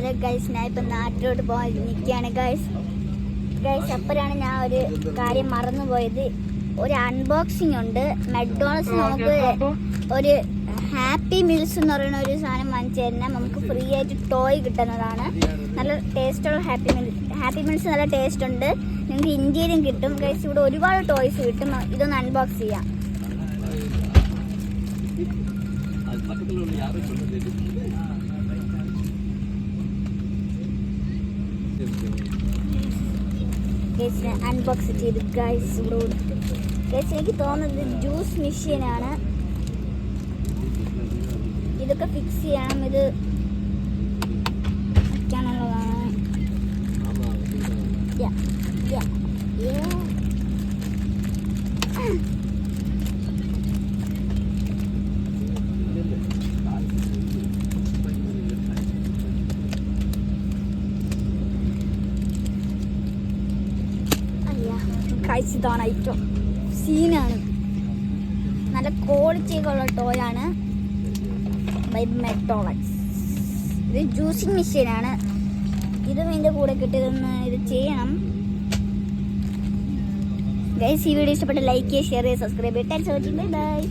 Hello guys, ഞാൻ ഇപ്പം നാട്ടിലോട്ട് പോകാൻ നിൽക്കുകയാണ് ഗൈസ്. അപ്പോഴാണ് ഞാൻ ഒരു കാര്യം മറന്നുപോയത്. ഒരു അൺബോക്സിംഗ് ഉണ്ട്. മെക്ഡോണൾഡ്സ് നമുക്ക് ഒരു ഹാപ്പി മീൽസ് എന്ന് പറയുന്ന ഒരു സാധനം വാങ്ങിച്ചു തരുന്ന നമുക്ക് ഫ്രീ ആയിട്ട് ടോയ് കിട്ടുന്നതാണ്. നല്ല ടേസ്റ്റുള്ള ഹാപ്പി മീൽസ് നല്ല ടേസ്റ്റ് ഉണ്ട്. നിങ്ങൾക്ക് ഇന്ത്യയിലും കിട്ടും ഗൈസ്. ഇവിടെ ഒരുപാട് ടോയ്സ് കിട്ടും. ഇതൊന്ന് അൺബോക്സ് ചെയ്യാം. അൺബോക്സ് ചെയ്ത് ഗൈസ് ഇവിടെ കൊടുത്തു. ഗൈസ് എനിക്ക് തോന്നുന്നത് ജ്യൂസ് മെഷീനാണ്. ഇതൊക്കെ ഫിക്സ് ചെയ്യണം. ഇത് വയ്ക്കാനുള്ളതാണ്. ഇതാണ് ഐറ്റം. സീനാണ്. നല്ല ക്വാളിറ്റിയൊക്കെ ഉള്ള ടോയാണ് ബൈ മെക്ഡോണൾഡ്സ്. ഇത് ജ്യൂസിങ് മെഷീനാണ്. ഇതും ഇതിൻ്റെ കൂടെ കിട്ടിയതൊന്ന് ഇത് ചെയ്യണം ഗൈസ്. ഈ വീഡിയോ ഇഷ്ടപ്പെട്ട ലൈക്ക് ചെയ്യുക, ഷെയർ ചെയ്യുക, സബ്സ്ക്രൈബ് ചെയ്യുക. Thanks for watching. Bye bye.